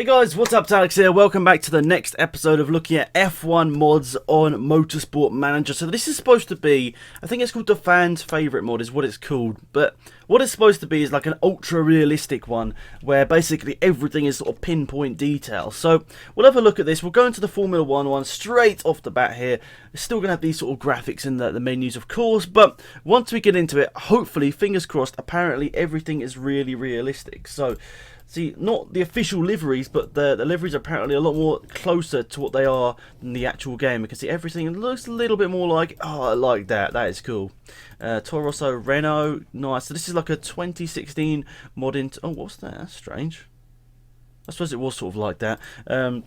Hey guys, what's up? It's Alex here. Welcome back to the next episode of looking at F1 mods on Motorsport Manager. So this is supposed to be, I think it's called the fans' favourite mod is what it's called. But what it's supposed to be is like an ultra realistic one where basically everything is sort of pinpoint detail. So we'll have a look at this. We'll go into the Formula 1 one straight off the bat here. It's still going to have these sort of graphics in the menus, of course. But once we get into it, hopefully, fingers crossed, apparently everything is really realistic. So see, not the official liveries, but the liveries are apparently a lot more closer to what they are than the actual game. You can see everything looks a little bit more like, oh, I like that. That is cool. Toro Rosso, Renault, nice. So this is like a 2016 mod into... Oh, what's that? That's strange. I suppose it was sort of like that. And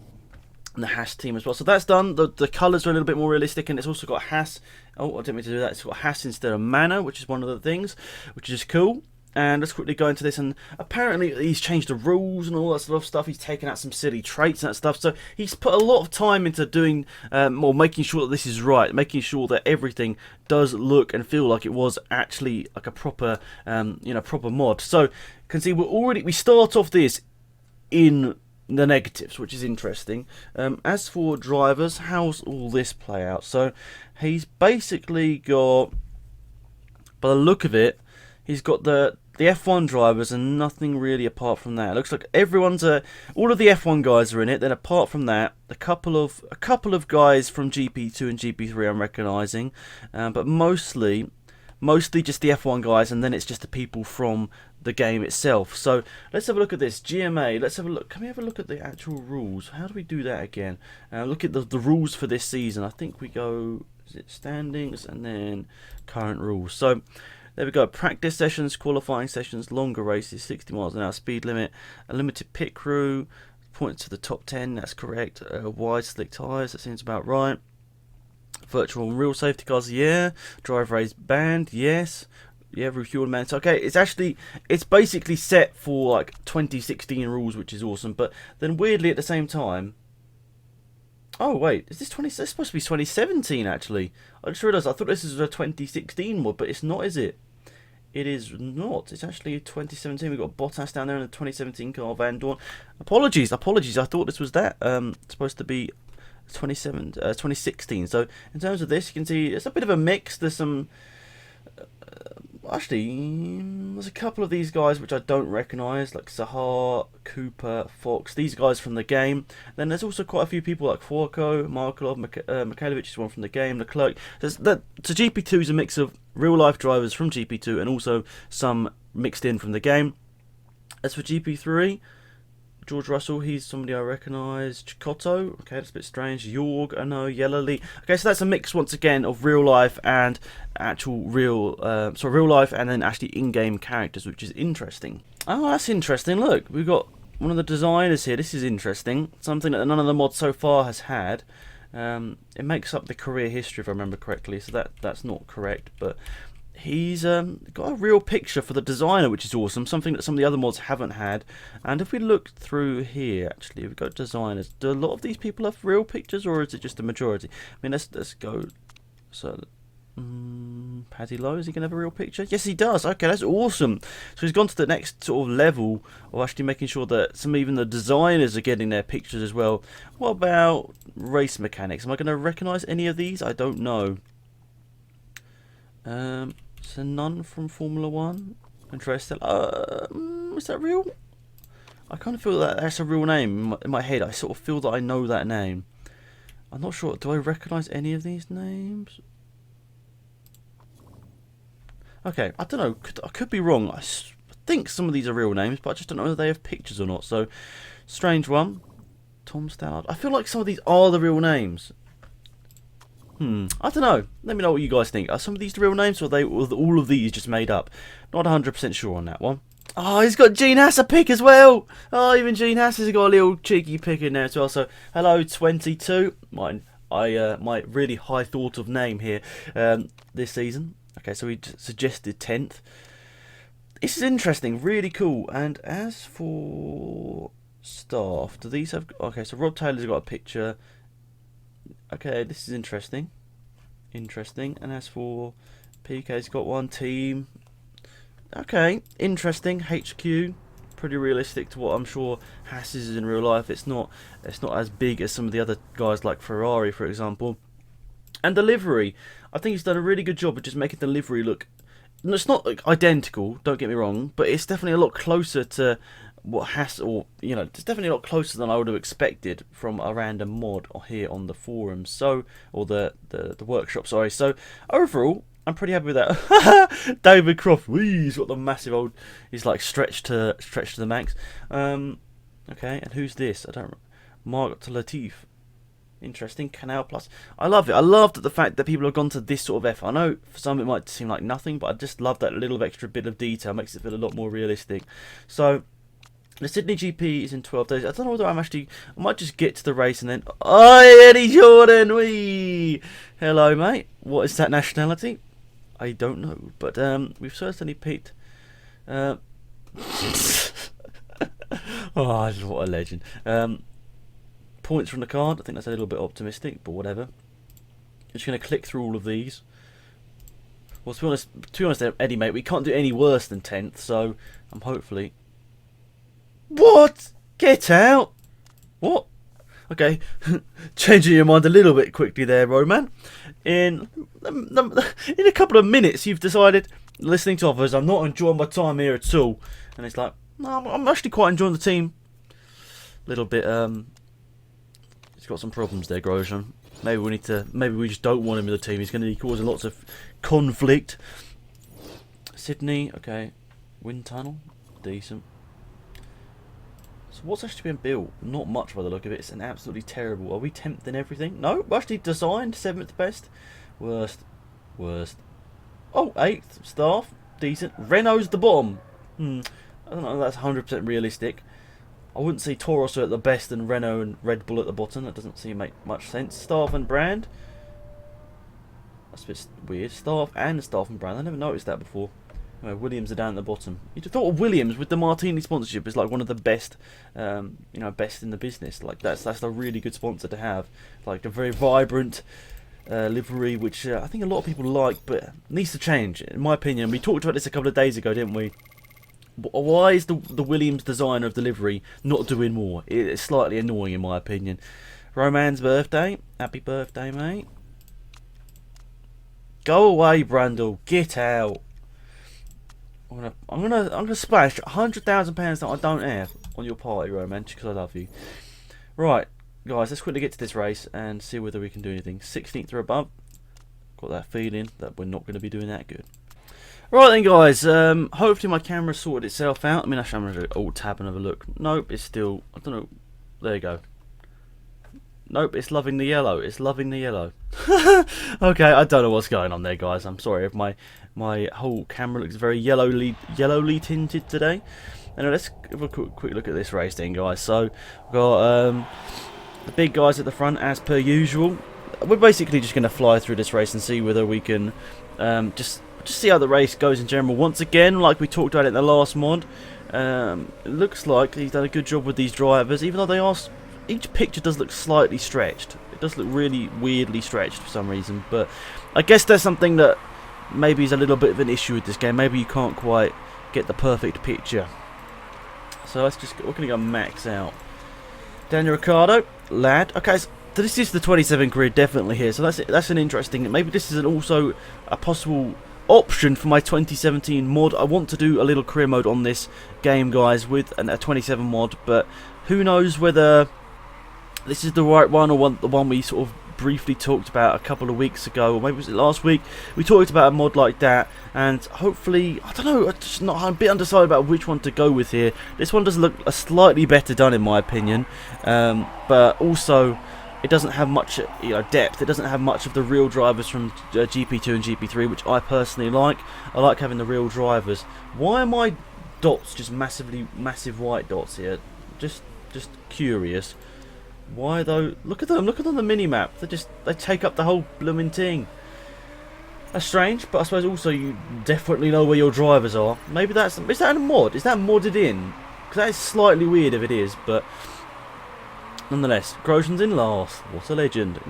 the Haas team as well. So that's done. The colours are a little bit more realistic, and it's also got Haas. Oh, I didn't mean to do that. It's got Haas instead of Manor, which is one of the things, which is cool. And let's quickly go into this, and apparently he's changed the rules and all that sort of stuff. He's taken out some silly traits and that stuff. So he's put a lot of time into doing, or making sure that this is right, making sure that everything does look and feel like it was actually like a proper, proper mod. So you can see we start off this in the negatives, which is interesting. As for drivers, how's all this play out? So he's basically got, by the look of it, he's got the F1 drivers and nothing really apart from that. It looks like everyone's all of the F1 guys are in it. Then apart from that, a couple of guys from GP2 and GP3 I'm recognising, but mostly just the F1 guys, and then it's just the people from the game itself. So let's have a look at this GMA. Let's have a look. Can we have a look at the actual rules? How do we do that again? Look at the rules for this season. I think we go, is it standings and then current rules. So there we go. Practice sessions, qualifying sessions, longer races, 60 miles an hour speed limit, a limited pit crew, points to the top 10, that's correct. Wide slick tyres, that seems about right. Virtual and real safety cars, yeah. Drive race banned, yes. Yeah, refuel man. Okay, it's basically set for like 2016 rules, which is awesome. But then weirdly at the same time, oh wait, is this This supposed to be 2017 actually. I just realised I thought this was a 2016 mod, but it's not, is it? It is not. It's actually 2017. We've got Bottas down there in the 2017 car, Van Dorn. Apologies. I thought this was that. It's supposed to be 2016. So in terms of this, you can see it's a bit of a mix. There's some... Actually, there's a couple of these guys which I don't recognise, like Sahar, Cooper, Fox, these guys from the game. Then there's also quite a few people like Forko, Markelov, Mikhailovich is one from the game, Leclerc. So GP2 is a mix of real-life drivers from GP2 and also some mixed in from the game. As for GP3, George Russell, he's somebody I recognise. Chicotto, okay, that's a bit strange. Jorg, I know. Yellowly. Okay, so that's a mix once again of real life and real life and then actually in-game characters, which is interesting. Oh, that's interesting. Look, we've got one of the designers here. This is interesting. Something that none of the mods so far has had. It makes up the career history, if I remember correctly. So that's not correct, but he's got a real picture for the designer, which is awesome, something that some of the other mods haven't had. And if we look through here, actually, we've got designers. Do a lot of these people have real pictures, or is it just a majority? I mean, let's go. So, Paddy Lowe, is he going to have a real picture? Yes, he does. Okay, that's awesome. So he's gone to the next sort of level of actually making sure that even the designers are getting their pictures as well. What about race mechanics? Am I going to recognise any of these? I don't know. So none from Formula 1. Andreas Stella. Is that real? I kind of feel that that's a real name in my head. I sort of feel that I know that name. I'm not sure. Do I recognise any of these names? Okay, I don't know. I could be wrong. I think some of these are real names, but I just don't know whether they have pictures or not. So, strange one. Tom Stallard. I feel like some of these are the real names. I don't know. Let me know what you guys think. Are some of these the real names, or are all of these just made up? Not 100% sure on that one. Oh, he's got Gene Haas a pick as well. Oh, even Gene Haas has got a little cheeky pick in there as well. So, hello, 22. My really high thought of name here this season. Okay, so he suggested 10th. This is interesting, really cool. And as for staff, do these have... Okay, so Rob Taylor's got a picture. Okay, this is interesting. And as for PK's got one, team. Okay, interesting. HQ. pretty realistic to what I'm sure Haas is in real life. It's not as big as some of the other guys like Ferrari, for example. And the livery, I think he's done a really good job of just making the livery look. It's not like identical, don't get me wrong, but it's definitely a lot closer to what Haas, or it's definitely a lot closer than I would have expected from a random mod here on the forums. So, or the workshop, sorry. So overall, I'm pretty happy with that. David Croft, he's got the massive old. He's like stretched to the max. Okay, and who's this? I don't. Mark Latif. Interesting. Canal Plus. I love it. I love the fact that people have gone to this sort of F. I know for some it might seem like nothing, but I just love that little extra bit of detail. Makes it feel a lot more realistic. So the Sydney GP is in 12 days. I don't know whether I might just get to the race and then. Oh, Eddie Jordan. Wee. Hello, mate. What is that nationality? I don't know, but we've certainly picked. Oh, what a legend. Points from the card. I think that's a little bit optimistic, but whatever. I'm just going to click through all of these. Well, to be honest, Eddie, mate, we can't do any worse than 10th, so I'm hopefully. What? Get out! What? Okay, changing your mind a little bit quickly there, Roman. In a couple of minutes, you've decided, listening to others, I'm not enjoying my time here at all. And it's like, no, I'm actually quite enjoying the team. Little bit, he's got some problems there, Grosjean. Maybe we just don't want him in the team. He's going to be causing lots of conflict. Sydney, okay. Wind tunnel, decent. So what's actually been built? Not much by the look of it. It's an absolutely terrible. Are we 10th in everything? No, we're actually designed 7th best. Worst. Oh, 8th. Staff, decent. Renault's the bottom. I don't know if that's 100% realistic. I wouldn't say Toros are at the best and Renault and Red Bull at the bottom. That doesn't seem to make much sense. Staff and brand. That's a bit weird. Staff and brand. I never noticed that before. Williams are down at the bottom. You'd have thought of Williams with the Martini sponsorship is like one of the best, best in the business. Like that's a really good sponsor to have. Like a very vibrant livery, which I think a lot of people like, but needs to change, in my opinion. We talked about this a couple of days ago, didn't we? Why is the Williams designer of the livery not doing more? It's slightly annoying, in my opinion. Roman's birthday. Happy birthday, mate. Go away, Brundle. Get out. I'm gonna splash £100,000 that I don't have on your party, Roman, just because I love you. Right, guys, let's quickly get to this race and see whether we can do anything. 16th or above. Got that feeling that we're not going to be doing that good. Right then, guys. Hopefully my camera sorted itself out. I mean, actually, I'm going to do alt tab and have a look. Nope, it's still. I don't know. There you go. Nope, it's loving the yellow. It's loving the yellow. Okay, I don't know what's going on there, guys. I'm sorry if my whole camera looks very yellowly tinted today. Anyway, let's have a quick look at this race then, guys. So we've got the big guys at the front as per usual. We're basically just going to fly through this race and see whether we can just see how the race goes in general. Once again, like we talked about in the last mod, it looks like he's done a good job with these drivers, even though they are. Each picture does look slightly stretched. It does look really weirdly stretched for some reason, but I guess there's something that maybe is a little bit of an issue with this game. Maybe you can't quite get the perfect picture. So we're going to go max out. Daniel Ricciardo, lad. Okay, so this is the 27 grid definitely here. So that's an interesting. Maybe this is also a possible option for my 2017 mod. I want to do a little career mode on this game, guys, with a 27 mod, but who knows whether this is the right one or the one we sort of briefly talked about a couple of weeks ago, or maybe was it last week? We talked about a mod like that, and hopefully, I don't know, I'm a bit undecided about which one to go with here. This one does look a slightly better done in my opinion, but also it doesn't have much depth. It doesn't have much of the real drivers from GP2 and GP3, which I personally like. I like having the real drivers. Why are my dots just massive white dots here? Just curious. Why though? Look at them on the mini map. They take up the whole blooming thing. That's strange, but I suppose also you definitely know where your drivers are. Maybe is that a mod? Is that modded in? Because that is slightly weird if it is, but nonetheless, Grosjean's in last. What a legend.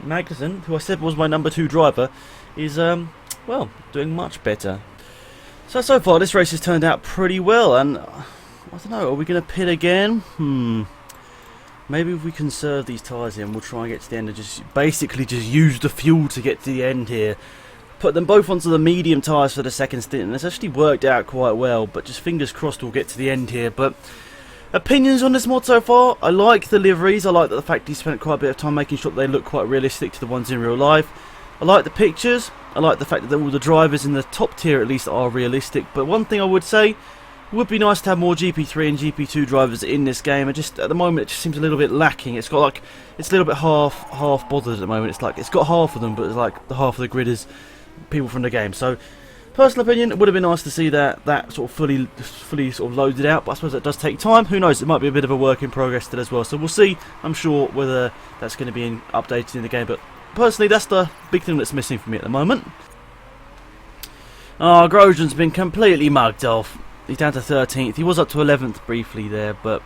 Magnussen, who I said was my number 2 driver, is well, doing much better. So far this race has turned out pretty well, and I don't know, are we going to pit again? Maybe if we conserve these tyres in, we'll try and get to the end and just basically just use the fuel to get to the end here. Put them both onto the medium tyres for the second stint, and it's actually worked out quite well, but just fingers crossed we'll get to the end here. But opinions on this mod so far? I like the liveries. I like the fact he spent quite a bit of time making sure that they look quite realistic to the ones in real life. I like the pictures. I like the fact that all the drivers in the top tier at least are realistic. But one thing I would say, it would be nice to have more GP3 and GP2 drivers in this game. And just at the moment it just seems a little bit lacking. It's got like, it's a little bit half bothered at the moment. It's like it's got half of them, but it's like the half of the grid is people from the game. So personal opinion, it would have been nice to see that sort of fully sort of loaded out, but I suppose that does take time. Who knows, it might be a bit of a work in progress still as well, so we'll see, I'm sure, whether that's going to be updated in the game. But personally, that's the big thing that's missing for me at the moment. Oh, Grosjean's been completely mugged off. He's down to 13th. He was up to 11th briefly there, but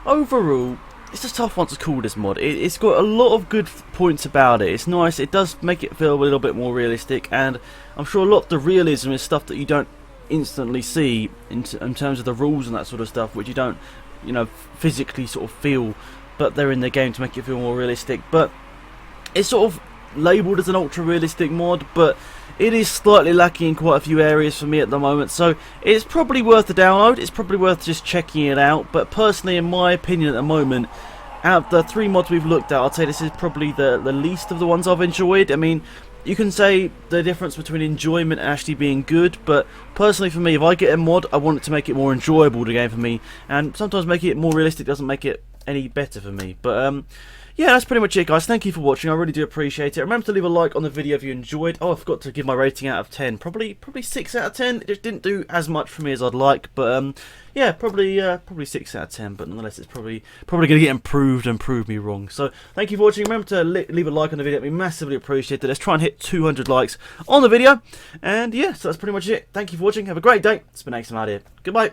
overall it's a tough one to call this mod. It's got a lot of good points about it. It's nice. It does make it feel a little bit more realistic, and I'm sure a lot of the realism is stuff that you don't instantly see in terms of the rules and that sort of stuff, which you don't, you know, physically sort of feel, but they're in the game to make it feel more realistic. But it's sort of labelled as an ultra realistic mod, but it is slightly lacking in quite a few areas for me at the moment, so it's probably worth the download. It's probably worth just checking it out. But personally, in my opinion at the moment, out of the 3 mods we've looked at, I'd say this is probably the least of the ones I've enjoyed. I mean, you can say the difference between enjoyment and actually being good, but personally for me, if I get a mod, I want it to make it more enjoyable, the game, for me, and sometimes making it more realistic doesn't make it any better for me. But yeah, that's pretty much it, guys. Thank you for watching. I really do appreciate it. Remember to leave a like on the video if you enjoyed. Oh, I forgot to give my rating out of 10. Probably 6 out of 10. It just didn't do as much for me as I'd like, but yeah, probably 6 out of 10. But nonetheless, it's probably going to get improved and prove me wrong. So thank you for watching. Remember to leave a like on the video. It'd be massively appreciated. Let's try and hit 200 likes on the video. And yeah, so that's pretty much it. Thank you for watching. Have a great day. It's been Axel out here. Goodbye.